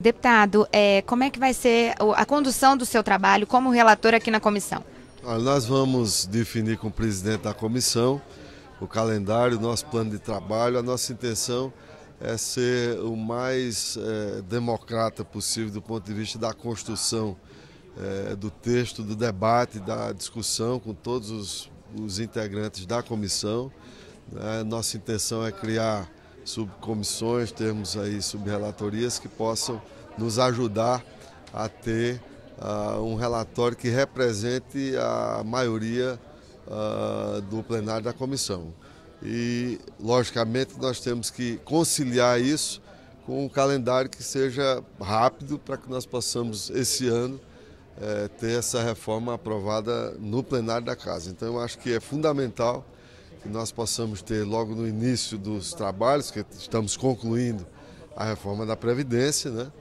Deputado, como é que vai ser a condução do seu trabalho como relator aqui na comissão? Nós vamos definir com o presidente da comissão o calendário, o nosso plano de trabalho. A nossa intenção é ser o mais democrata possível do ponto de vista da construção do texto, do debate, da discussão com todos os integrantes da comissão. Nossa intenção é criar subcomissões, termos aí subrelatorias que possam nos ajudar a ter um relatório que represente a maioria do plenário da comissão. E, logicamente, nós temos que conciliar isso com um calendário que seja rápido para que nós possamos, esse ano, ter essa reforma aprovada no plenário da Casa. Então, eu acho que é fundamental que nós possamos ter logo no início dos trabalhos, que estamos concluindo a reforma da Previdência, né?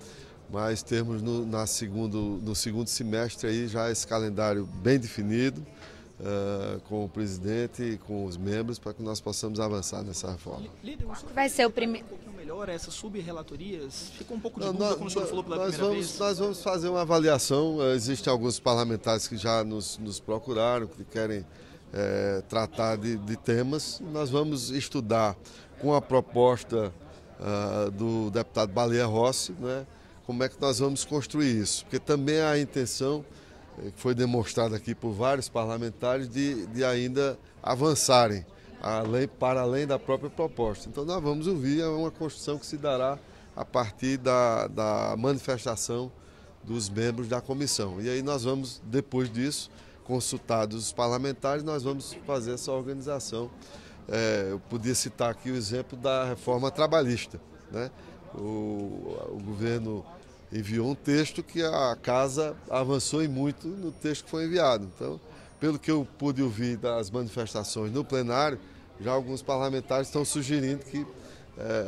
Mas termos no segundo semestre aí já esse calendário bem definido, com o presidente e com os membros, para que nós possamos avançar nessa reforma. Líder, vai ser o primeiro. Um pouquinho melhor essas sub-relatorias? Ficou um pouco de dúvida quando o senhor falou pela primeira vez? Nós vamos fazer uma avaliação. Existem alguns parlamentares que já nos procuraram, que querem tratar de temas. Nós vamos estudar com a proposta do deputado Baleia Rossi, né, como é que nós vamos construir isso. Porque também há a intenção, que foi demonstrada aqui por vários parlamentares, de ainda avançarem para além da própria proposta. Então nós vamos ouvir, é uma construção que se dará a partir da manifestação dos membros da comissão. E aí nós vamos, depois disso, consultados os parlamentares, nós vamos fazer essa organização. Eu podia citar aqui o exemplo da reforma trabalhista, né? O governo enviou um texto que a Casa avançou em muito no texto que foi enviado. Então, pelo que eu pude ouvir das manifestações no plenário, já alguns parlamentares estão sugerindo que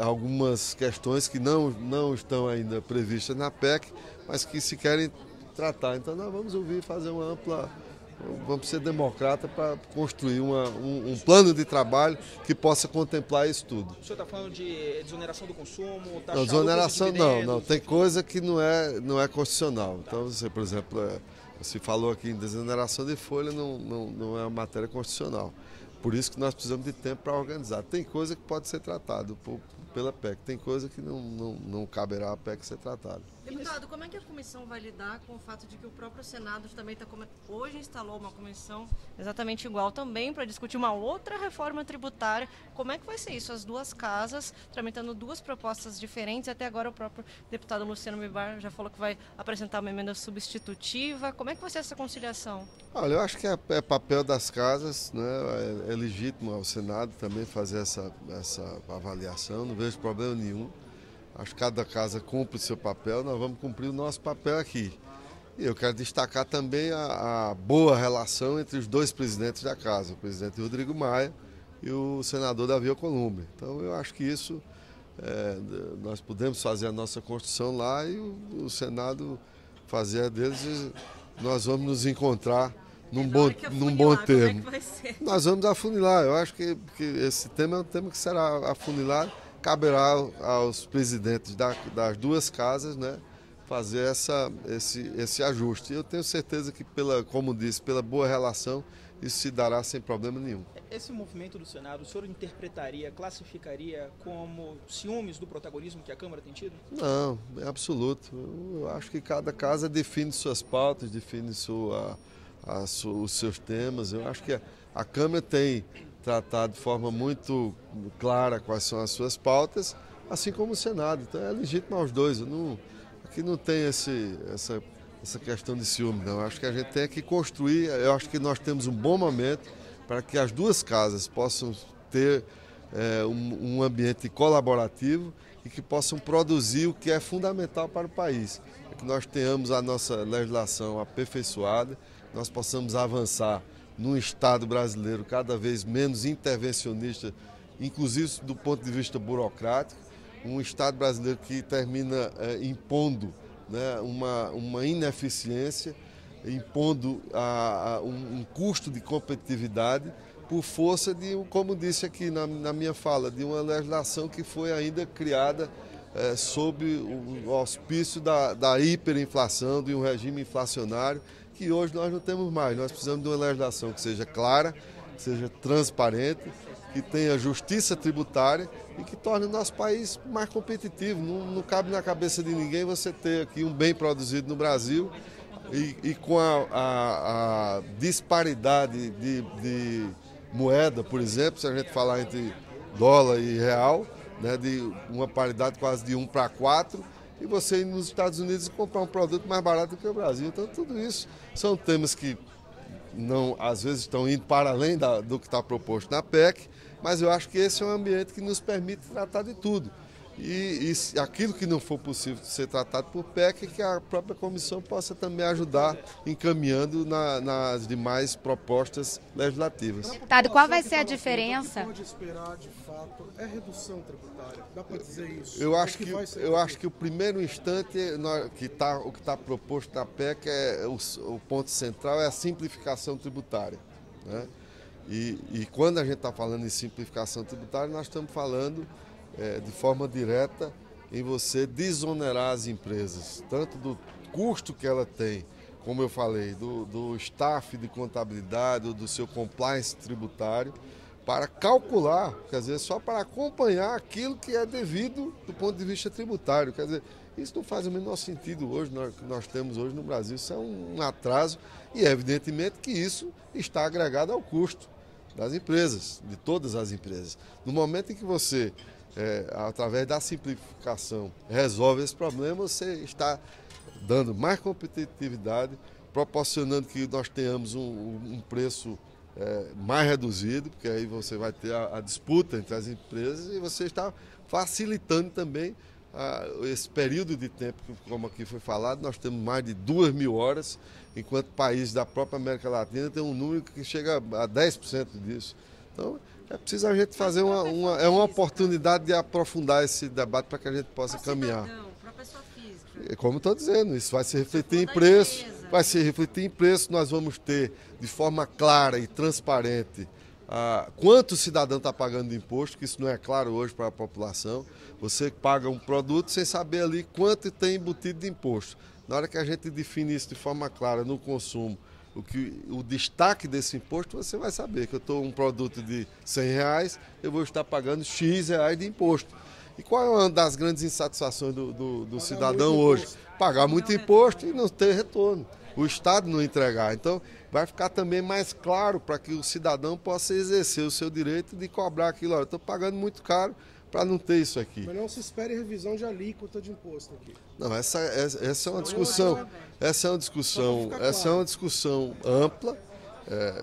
algumas questões que não estão ainda previstas na PEC, mas que se querem tratar. Então, nós vamos ouvir, fazer uma ampla... Vamos ser democrata para construir um plano de trabalho que possa contemplar isso tudo. O senhor está falando de desoneração do consumo? Não, desoneração não. Tem coisa que não é constitucional. Então, você, por exemplo, você falou aqui em desoneração de folha, não é uma matéria constitucional. Por isso que nós precisamos de tempo para organizar. Tem coisa que pode ser tratado pela PEC, tem coisa que não caberá à PEC ser tratada. Deputado, como é que a comissão vai lidar com o fato de que o próprio Senado também hoje instalou uma comissão exatamente igual também para discutir uma outra reforma tributária? Como é que vai ser isso? As duas casas tramitando duas propostas diferentes. Até agora o próprio deputado Luciano Bivar já falou que vai apresentar uma emenda substitutiva. Como é que vai ser essa conciliação? Olha, eu acho que é papel das casas, né? É legítimo ao Senado também fazer essa avaliação, não vejo problema nenhum. Acho que cada casa cumpre o seu papel, nós vamos cumprir o nosso papel aqui. E eu quero destacar também a boa relação entre os dois presidentes da casa, o presidente Rodrigo Maia e o senador Davi Alcolumbre. Então eu acho que isso, nós podemos fazer a nossa construção lá e o Senado fazer a deles, e nós vamos nos encontrar num bom termo. Como é que vai ser? Nós vamos afunilar, eu acho que esse tema é um tema que será afunilado. Caberá aos presidentes das duas casas, né, fazer esse ajuste. Eu tenho certeza que, como disse, pela boa relação, isso se dará sem problema nenhum. Esse movimento do Senado, o senhor interpretaria, classificaria como ciúmes do protagonismo que a Câmara tem tido? Não, é absoluto. Eu acho que cada casa define suas pautas, define os seus temas. Eu acho que a Câmara tem tratado de forma muito clara quais são as suas pautas, assim como o Senado. Então é legítimo aos dois. Aqui não tem essa questão de ciúme, não. Eu acho que a gente tem que construir, eu acho que nós temos um bom momento para que as duas casas possam ter um ambiente colaborativo e que possam produzir o que é fundamental para o país. É que nós tenhamos a nossa legislação aperfeiçoada, nós possamos avançar num Estado brasileiro cada vez menos intervencionista, inclusive do ponto de vista burocrático, um Estado brasileiro que termina impondo, né, uma ineficiência, impondo um custo de competitividade por força de, como disse aqui na minha fala, de uma legislação que foi ainda criada sob o auspício da hiperinflação, de um regime inflacionário, que hoje nós não temos mais. Nós precisamos de uma legislação que seja clara, que seja transparente, que tenha justiça tributária e que torne o nosso país mais competitivo. Não cabe na cabeça de ninguém você ter aqui um bem produzido no Brasil e com a disparidade de moeda, por exemplo, se a gente falar entre dólar e real, né, de uma paridade quase de 1 para 4, e você ir nos Estados Unidos e comprar um produto mais barato do que o Brasil. Então, tudo isso são temas que não, às vezes estão indo para além do que está proposto na PEC, mas eu acho que esse é um ambiente que nos permite tratar de tudo. E aquilo que não for possível ser tratado por PEC, que a própria comissão possa também ajudar encaminhando nas demais propostas legislativas. Deputado, qual vai ser a diferença? O que pode esperar, de fato, é redução tributária. Dá para dizer isso? Eu acho que o primeiro instante, o que está proposto na PEC, o ponto central é a simplificação tributária, né? E quando a gente está falando em simplificação tributária, nós estamos falando de forma direta em você desonerar as empresas, tanto do custo que ela tem, como eu falei, do staff de contabilidade, do seu compliance tributário, para calcular, quer dizer, só para acompanhar aquilo que é devido do ponto de vista tributário. Quer dizer, isso não faz o menor sentido hoje, que nós temos hoje no Brasil. Isso é um atraso e, evidentemente, que isso está agregado ao custo das empresas, de todas as empresas. No momento em que você, através da simplificação, resolve esse problema, você está dando mais competitividade, proporcionando que nós tenhamos um preço mais reduzido, porque aí você vai ter a disputa entre as empresas e você está facilitando também esse período de tempo, como aqui foi falado. Nós temos mais de 2.000 horas, enquanto países da própria América Latina tem um número que chega a 10% disso. Então, é preciso a gente fazer uma oportunidade de aprofundar esse debate para que a gente possa caminhar. Para a pessoa física. Como estou dizendo, isso vai se refletir em preço, nós vamos ter de forma clara e transparente quanto o cidadão está pagando de imposto, que isso não é claro hoje para a população. Você paga um produto sem saber ali quanto tem embutido de imposto. Na hora que a gente define isso de forma clara no consumo, o destaque desse imposto, você vai saber que eu estou um produto de R$100, eu vou estar pagando X reais de imposto. E qual é uma das grandes insatisfações do cidadão hoje? Pagar muito imposto e não ter retorno. O Estado não entregar. Então, vai ficar também mais claro para que o cidadão possa exercer o seu direito de cobrar aquilo. Olha, eu estou pagando muito caro para não ter isso aqui. Mas não se espere revisão de alíquota de imposto aqui. Não, essa é uma discussão. Essa é uma discussão ampla.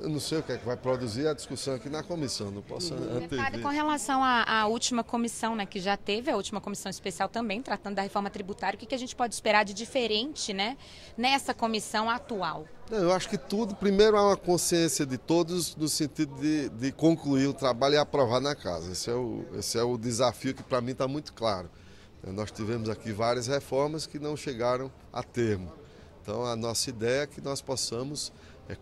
Eu não sei o que é que vai produzir a discussão aqui na comissão, não posso antever. Com relação à última comissão, né, que já teve, a última comissão especial também, tratando da reforma tributária, o que a gente pode esperar de diferente, né, nessa comissão atual? Eu acho que tudo, primeiro, há uma consciência de todos no sentido de concluir o trabalho e aprovar na casa. Esse é o desafio que para mim está muito claro. Nós tivemos aqui várias reformas que não chegaram a termo. Então, a nossa ideia é que nós possamos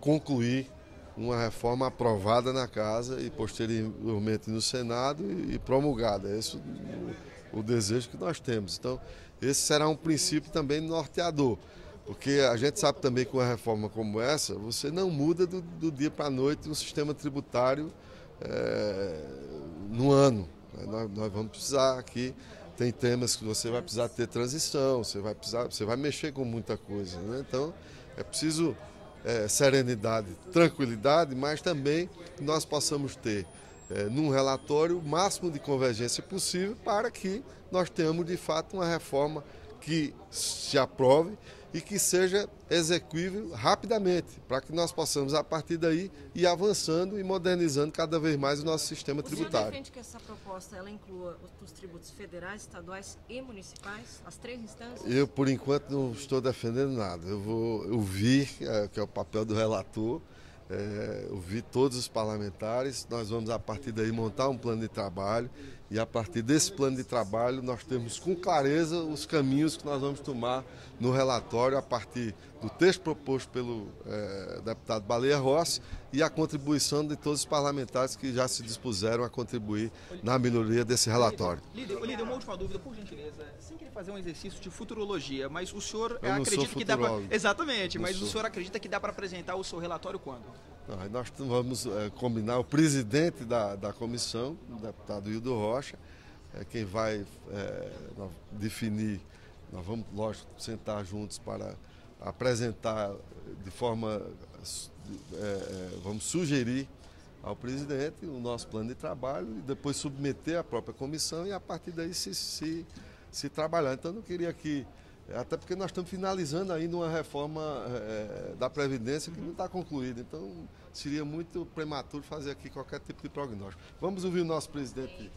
concluir uma reforma aprovada na casa e posteriormente no Senado e promulgada. É esse o desejo que nós temos. Então, esse será um princípio também norteador, porque a gente sabe também que uma reforma como essa, você não muda do dia para a noite um sistema tributário no ano. Nós vamos precisar aqui, tem temas que você vai precisar ter transição, você vai mexer com muita coisa, né? Então, é preciso serenidade, tranquilidade, mas também que nós possamos ter num relatório o máximo de convergência possível para que nós tenhamos de fato uma reforma que se aprove e que seja execuível rapidamente, para que nós possamos, a partir daí, ir avançando e modernizando cada vez mais o nosso sistema tributário. Você defende que essa proposta ela inclua os tributos federais, estaduais e municipais, as três instâncias? Eu, por enquanto, não estou defendendo nada. Eu vou ouvir, que é o papel do relator, ouvir todos os parlamentares. Nós vamos, a partir daí, montar um plano de trabalho e a partir desse plano de trabalho nós temos com clareza os caminhos que nós vamos tomar no relatório a partir do texto proposto pelo deputado Baleia Rossi e a contribuição de todos os parlamentares que já se dispuseram a contribuir na melhoria desse relatório. Líder, uma última dúvida, por gentileza, sem querer fazer um exercício de futurologia, mas o senhor Eu não acredita sou que dá para... futurólogo. Exatamente, Não mas sou. o senhor acredita que dá para apresentar o seu relatório quando? Nós vamos combinar, o presidente da comissão, o deputado Hildo Rocha, quem vai definir, nós vamos, lógico, sentar juntos para apresentar de forma, vamos sugerir ao presidente o nosso plano de trabalho e depois submeter à própria comissão e a partir daí se trabalhar. Então eu não queria que, até porque nós estamos finalizando ainda uma reforma da Previdência que não está concluída, então seria muito prematuro fazer aqui qualquer tipo de prognóstico. Vamos ouvir o nosso presidente.